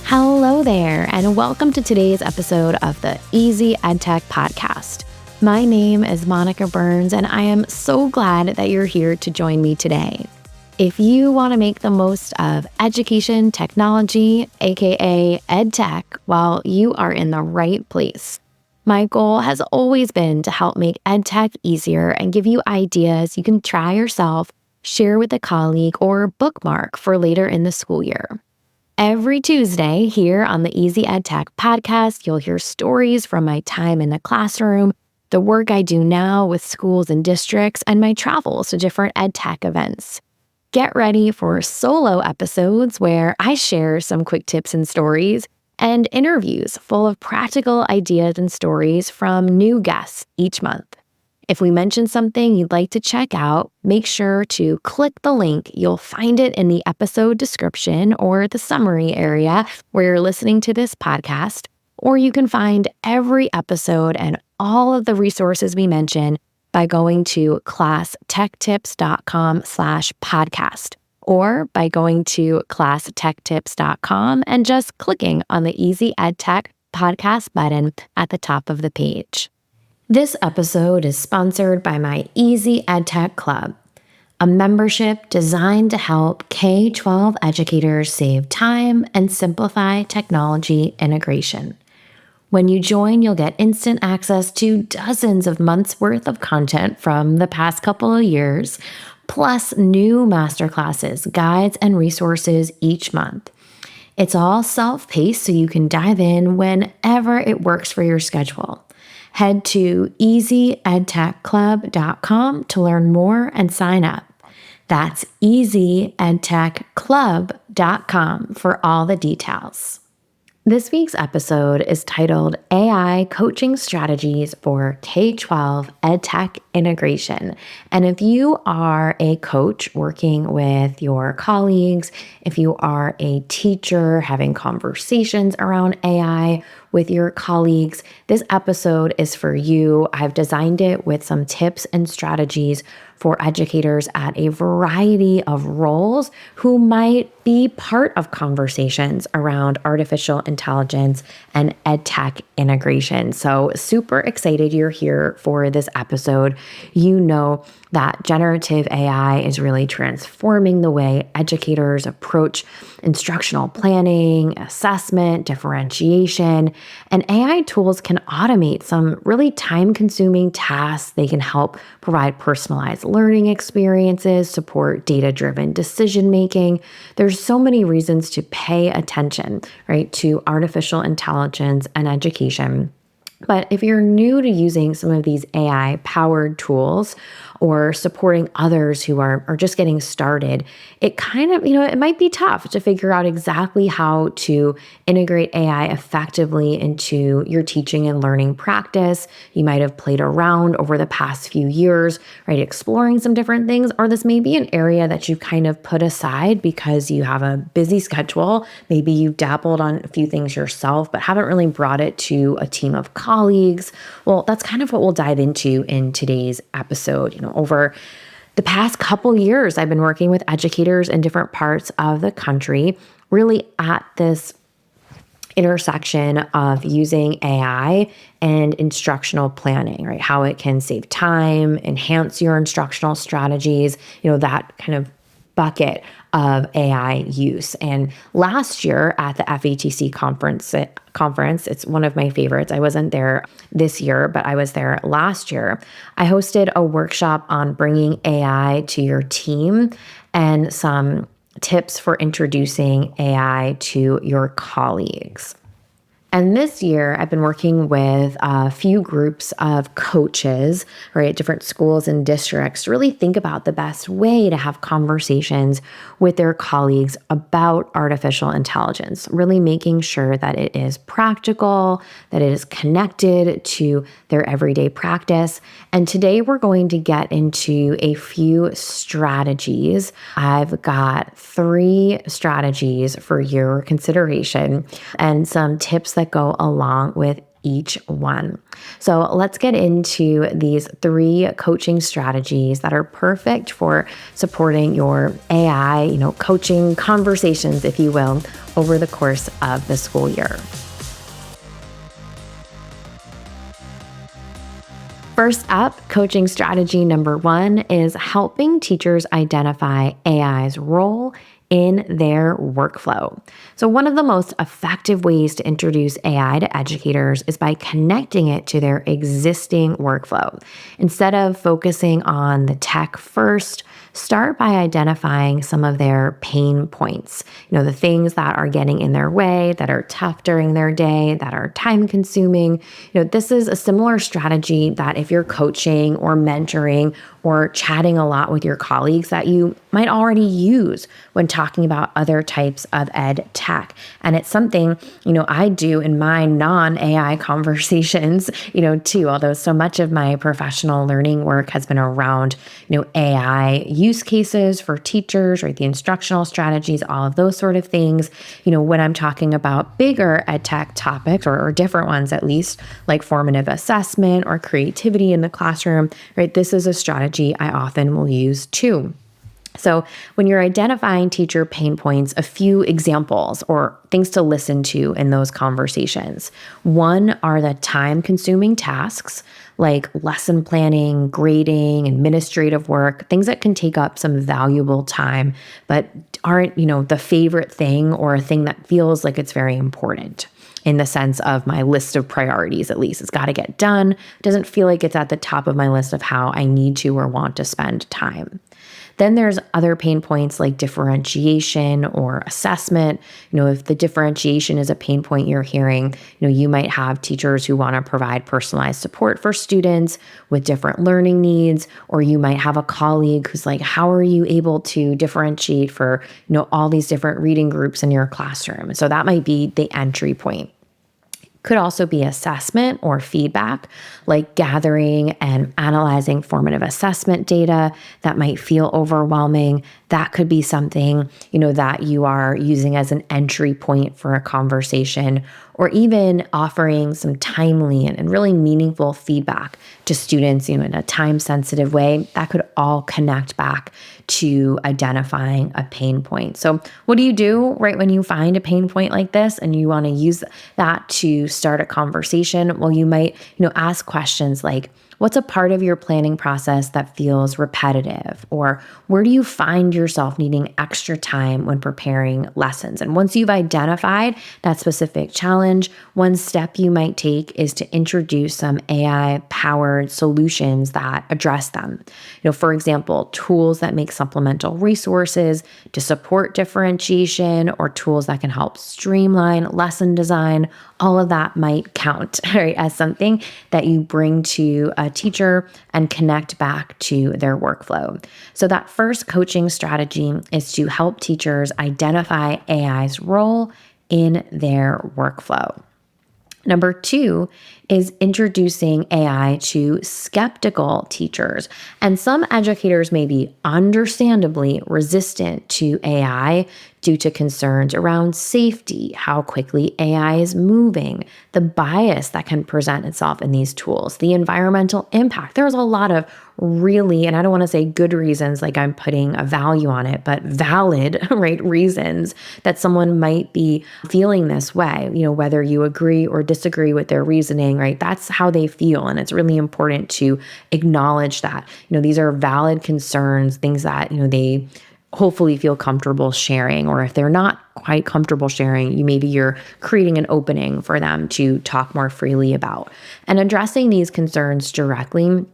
Hello there, and welcome to today's episode of the Easy EdTech Podcast. My name is Monica Burns, and I am so glad that you're here to join me today. If you want to make the most of education technology, aka EdTech, well, you are in the right place. My goal has always been to help make EdTech easier and give you ideas you can try yourself, share with a colleague, or bookmark for later in the school year. Every Tuesday here on the Easy EdTech Podcast, you'll hear stories from my time in the classroom, the work I do now with schools and districts, and my travels to different EdTech events. Get ready for solo episodes where I share some quick tips and stories, and interviews full of practical ideas and stories from new guests each month. If we mention something you'd like to check out, make sure to click the link. You'll find it in the episode description or the summary area where you're listening to this podcast, or you can find every episode and all of the resources we mention by going to classtechtips.com/podcast, or by going to classtechtips.com and just clicking on the Easy EdTech Podcast button at the top of the page. This episode is sponsored by my Easy EdTech Club, a membership designed to help K12 educators save time and simplify technology integration. When you join, you'll get instant access to dozens of months' worth of content from the past couple of years, plus new masterclasses, guides, and resources each month. It's all self-paced, so you can dive in whenever it works for your schedule. Head to easyedtechclub.com to learn more and sign up. That's easyedtechclub.com for all the details. This week's episode is titled AI Coaching Strategies for K12 EdTech Integration. And if you are a coach working with your colleagues, if you are a teacher having conversations around AI with your colleagues, this episode is for you. I've designed it with some tips and strategies for educators at a variety of roles who might be part of conversations around artificial intelligence and EdTech integration. So super excited you're here for this episode. You know that generative AI is really transforming the way educators approach instructional planning, assessment, differentiation, and AI tools can automate some really time-consuming tasks. They can help provide personalized learning experiences, support data-driven decision-making. There's so many reasons to pay attention, right, to artificial intelligence and education. But if you're new to using some of these AI-powered tools or supporting others who are just getting started, it kind of, it might be tough to figure out exactly how to integrate AI effectively into your teaching and learning practice. You might have played around over the past few years, right, exploring some different things, or this may be an area that you kind of put aside because you have a busy schedule. Maybe you've dabbled on a few things yourself, but haven't really brought it to a team of colleagues. Well, that's kind of what we'll dive into in today's episode. Over the past couple years, I've been working with educators in different parts of the country, really at this intersection of using AI and instructional planning, right? How it can save time, enhance your instructional strategies, that kind of bucket of AI use. And last year at the FETC conference, it's one of my favorites. I wasn't there this year, but I was there last year. I hosted a workshop on bringing AI to your team and some tips for introducing AI to your colleagues. And this year, I've been working with a few groups of coaches, right, at different schools and districts to really think about the best way to have conversations with their colleagues about artificial intelligence, really making sure that it is practical, that it is connected to their everyday practice. And today we're going to get into a few strategies. I've got 3 strategies for your consideration and some tips that go along with each one. So let's get into these 3 coaching strategies that are perfect for supporting your AI, coaching conversations, if you will, over the course of the school year. First up, coaching strategy number 1 is helping teachers identify AI's role in their workflow. So one of the most effective ways to introduce AI to educators is by connecting it to their existing workflow. Instead of focusing on the tech first, start by identifying some of their pain points, the things that are getting in their way, that are tough during their day, that are time consuming. This is a similar strategy that if you're coaching or mentoring or chatting a lot with your colleagues that you might already use when talking about other types of ed tech. And it's something, I do in my non-AI conversations, too, although so much of my professional learning work has been around, AI use cases for teachers, right? The instructional strategies, all of those sort of things. When I'm talking about bigger ed tech topics or different ones, at least like formative assessment or creativity in the classroom, right? This is a strategy I often will use too. So when you're identifying teacher pain points, a few examples or things to listen to in those conversations. One are the time-consuming tasks like lesson planning, grading, administrative work, things that can take up some valuable time, but aren't, the favorite thing or a thing that feels like it's very important. In the sense of my list of priorities, at least. It's got to get done. It doesn't feel like it's at the top of my list of how I need to or want to spend time. Then there's other pain points like differentiation or assessment. If the differentiation is a pain point you're hearing, you might have teachers who want to provide personalized support for students with different learning needs, or you might have a colleague who's like, how are you able to differentiate for, all these different reading groups in your classroom? So that might be the entry point. Could also be assessment or feedback, like gathering and analyzing formative assessment data that might feel overwhelming. That could be something, that you are using as an entry point for a conversation, or even offering some timely and really meaningful feedback to students, in a time-sensitive way. That could all connect back to identifying a pain point. So what do you do right when you find a pain point like this and you want to use that to start a conversation? Well, you might, ask questions like, what's a part of your planning process that feels repetitive? Or where do you find yourself needing extra time when preparing lessons? And once you've identified that specific challenge, one step you might take is to introduce some AI-powered solutions that address them. For example, tools that make supplemental resources to support differentiation, or tools that can help streamline lesson design. All of that might count, right, as something that you bring to a teacher and connect back to their workflow. So that first coaching strategy is to help teachers identify AI's role in their workflow. Number 2 is introducing AI to skeptical teachers. And some educators may be understandably resistant to AI due to concerns around safety, how quickly AI is moving, the bias that can present itself in these tools, the environmental impact. There's a lot of really, and I don't want to say good reasons like I'm putting a value on it, but valid, right, reasons that someone might be feeling this way, whether you agree or disagree with their reasoning, right? That's how they feel. And it's really important to acknowledge that, these are valid concerns, things that, they hopefully feel comfortable sharing, or if they're not quite comfortable sharing, maybe you're creating an opening for them to talk more freely about. And addressing these concerns directly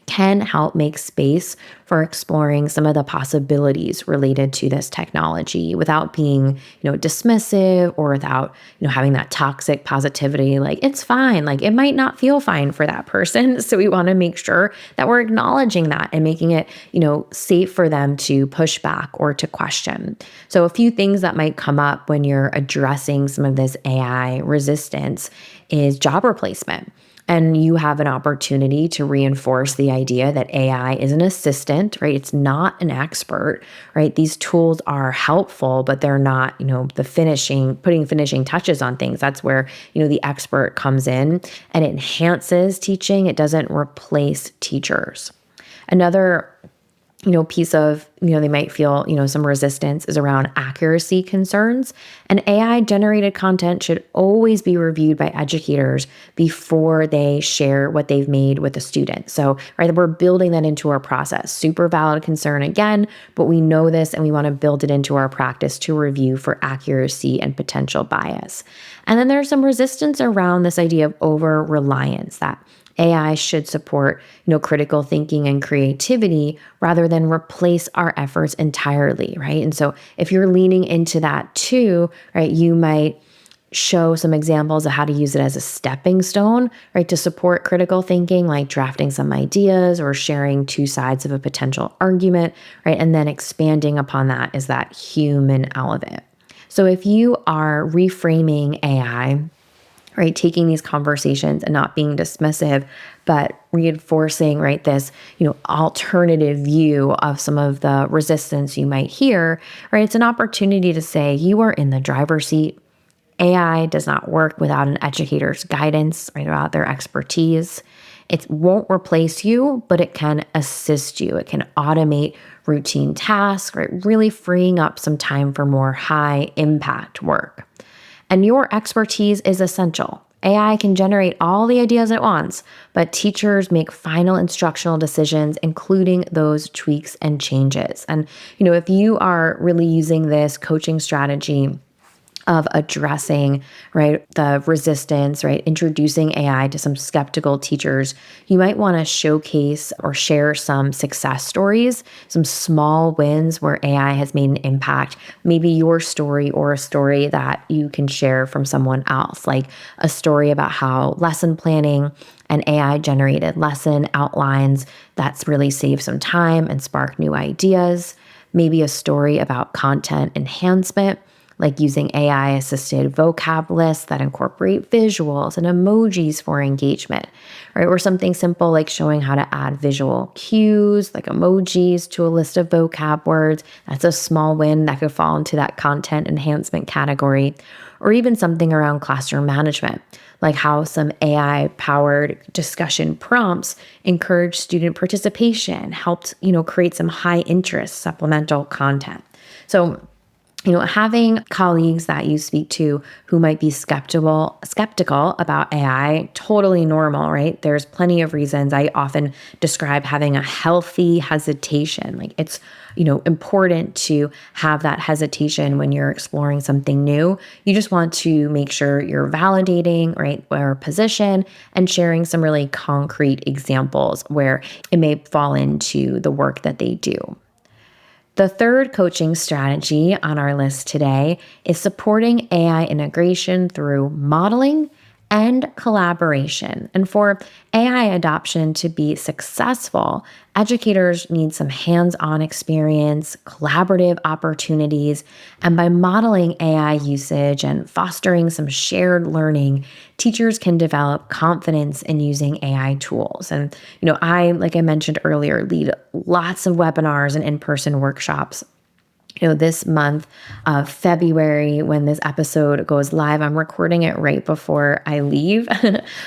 can help make space for exploring some of the possibilities related to this technology without being, dismissive, or without, having that toxic positivity, like it's fine, like it might not feel fine for that person. So we want to make sure that we're acknowledging that and making it, safe for them to push back or to question. So a few things that might come up when you're addressing some of this AI resistance is job replacement. And you have an opportunity to reinforce the idea that AI is an assistant, right? It's not an expert, right? These tools are helpful, but they're not, putting finishing touches on things. That's where, the expert comes in, and it enhances teaching. It doesn't replace teachers. Another piece of, they might feel, some resistance is around accuracy concerns. And AI generated content should always be reviewed by educators before they share what they've made with a student. So, right, we're building that into our process. Super valid concern again, but we know this and we want to build it into our practice to review for accuracy and potential bias. And then there's some resistance around this idea of over-reliance, that AI should support, critical thinking and creativity rather than replace our efforts entirely, right? And so if you're leaning into that too, right, you might show some examples of how to use it as a stepping stone, right, to support critical thinking, like drafting some ideas or sharing two sides of a potential argument, right? And then expanding upon that is that human element. So if you are reframing AI, right, taking these conversations and not being dismissive, but reinforcing, right, this, alternative view of some of the resistance you might hear, right, it's an opportunity to say you are in the driver's seat. AI does not work without an educator's guidance, right, without their expertise. It won't replace you, but it can assist you. It can automate routine tasks, right, really freeing up some time for more high impact work. And your expertise is essential. AI can generate all the ideas it wants, but teachers make final instructional decisions, including those tweaks and changes. And, if you are really using this coaching strategy of addressing, right, the resistance, right, introducing AI to some skeptical teachers, you might want to showcase or share some success stories, some small wins where AI has made an impact, maybe your story or a story that you can share from someone else, like a story about how lesson planning and AI generated lesson outlines that's really saved some time and sparked new ideas, maybe a story about content enhancement, like using AI-assisted vocab lists that incorporate visuals and emojis for engagement, right? Or something simple like showing how to add visual cues, like emojis, to a list of vocab words. That's a small win that could fall into that content enhancement category. Or even something around classroom management, like how some AI-powered discussion prompts encourage student participation, helped, create some high-interest supplemental content. So, having colleagues that you speak to who might be skeptical about AI, totally normal, right? There's plenty of reasons. I often describe having a healthy hesitation. Like it's, important to have that hesitation when you're exploring something new. You just want to make sure you're validating, right, your position and sharing some really concrete examples where it may fall into the work that they do. The third coaching strategy on our list today is supporting AI integration through modeling and collaboration. And for AI adoption to be successful, educators need some hands-on experience, collaborative opportunities, and by modeling AI usage and fostering some shared learning, teachers can develop confidence in using AI tools. And, like I mentioned earlier, lead lots of webinars and in-person workshops. This month of February, when this episode goes live, I'm recording it right before I leave.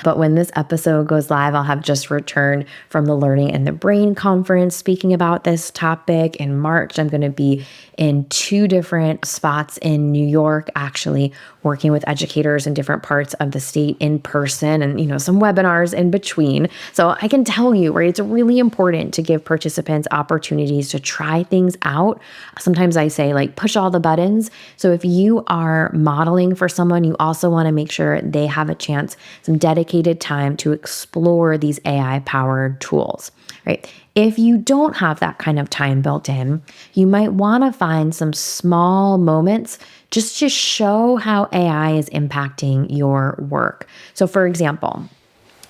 But when this episode goes live, I'll have just returned from the Learning and the Brain conference speaking about this topic. In March, I'm going to be in 2 different spots in New York, actually working with educators in different parts of the state in person and, some webinars in between. So I can tell you, right, it's really important to give participants opportunities to try things out. Sometimes I say like push all the buttons. So if you are modeling for someone, you also want to make sure they have a chance, some dedicated time to explore these AI-powered tools, right? If you don't have that kind of time built in, you might want to find some small moments just to show how AI is impacting your work. So for example,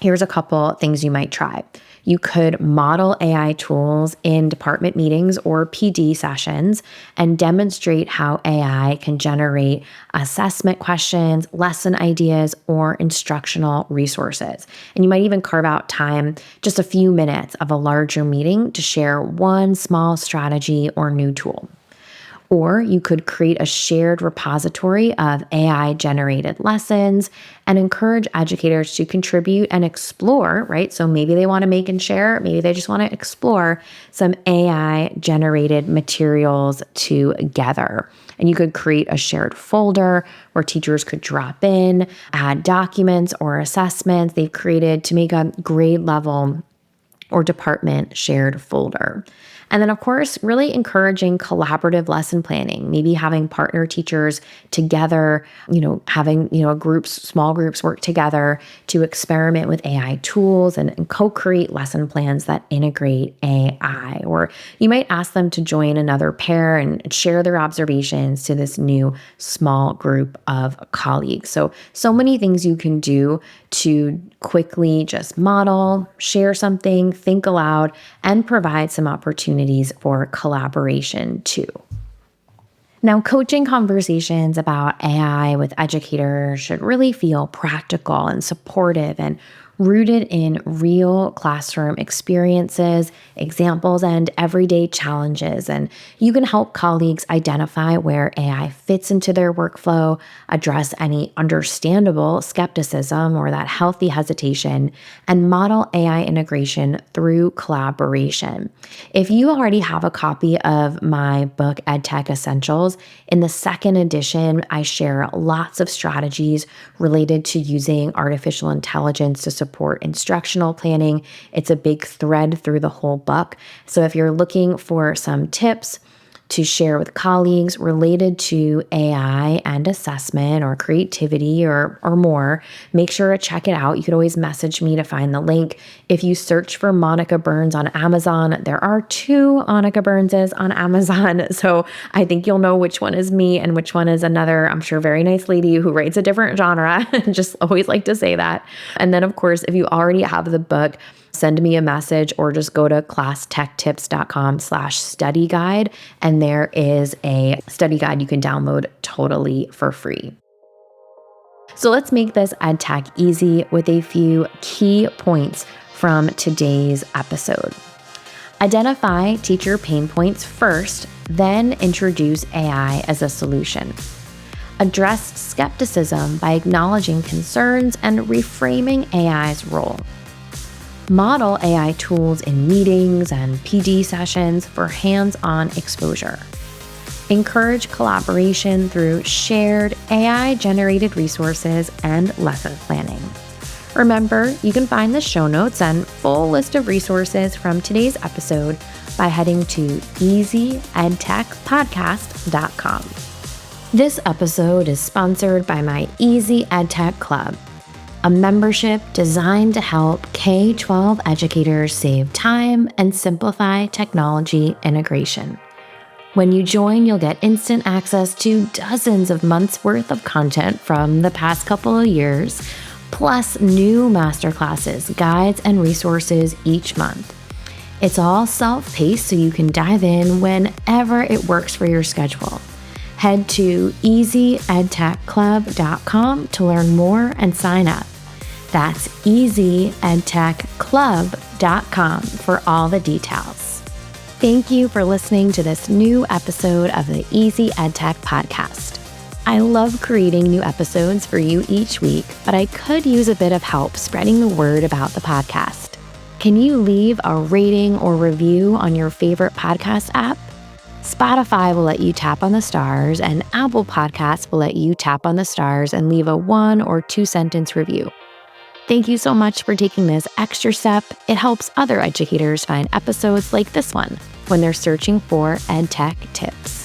Here's a couple things you might try. You could model AI tools in department meetings or PD sessions and demonstrate how AI can generate assessment questions, lesson ideas, or instructional resources. And you might even carve out time, just a few minutes of a larger meeting, to share one small strategy or new tool. Or you could create a shared repository of AI-generated lessons and encourage educators to contribute and explore, right? So maybe they want to make and share, maybe they just want to explore some AI-generated materials together. And you could create a shared folder where teachers could drop in, add documents or assessments they've created to make a grade level or department shared folder. And then, of course, really encouraging collaborative lesson planning, maybe having partner teachers together, having, small groups work together to experiment with AI tools and co-create lesson plans that integrate AI. Or you might ask them to join another pair and share their observations to this new small group of colleagues. So many things you can do to quickly just model, share something, think aloud, and provide some opportunities for collaboration too. Now, coaching conversations about AI with educators should really feel practical and supportive and rooted in real classroom experiences, examples, and everyday challenges. And you can help colleagues identify where AI fits into their workflow, address any understandable skepticism or that healthy hesitation, and model AI integration through collaboration. If you already have a copy of my book, EdTech Essentials, in the second edition, I share lots of strategies related to using artificial intelligence to support instructional planning. It's a big thread through the whole book. So if you're looking for some tips to share with colleagues related to AI and assessment or creativity or more, make sure to check it out. You could always message me to find the link. If you search for Monica Burns on Amazon, there are 2 Monica Burnses on Amazon. So I think you'll know which one is me and which one is another, I'm sure, very nice lady who writes a different genre. Just always like to say that. And then, of course, if you already have the book, send me a message or just go to classtechtips.com/study guide. And there is a study guide you can download totally for free. So let's make this EdTech easy with a few key points from today's episode. Identify teacher pain points first, then introduce AI as a solution. Address skepticism by acknowledging concerns and reframing AI's role. Model AI tools in meetings and PD sessions for hands-on exposure. Encourage collaboration through shared AI-generated resources and lesson planning. Remember, you can find the show notes and full list of resources from today's episode by heading to easyedtechpodcast.com. This episode is sponsored by my Easy EdTech Club, a membership designed to help K12 educators save time and simplify technology integration. When you join, you'll get instant access to dozens of months' worth of content from the past couple of years, plus new masterclasses, guides, and resources each month. It's all self-paced, so you can dive in whenever it works for your schedule. Head to easyedtechclub.com to learn more and sign up. That's easyedtechclub.com for all the details. Thank you for listening to this new episode of the Easy EdTech Podcast. I love creating new episodes for you each week, but I could use a bit of help spreading the word about the podcast. Can you leave a rating or review on your favorite podcast app? Spotify will let you tap on the stars, and Apple Podcasts will let you tap on the stars and leave a 1 or 2 sentence review. Thank you so much for taking this extra step. It helps other educators find episodes like this one when they're searching for EdTech tips.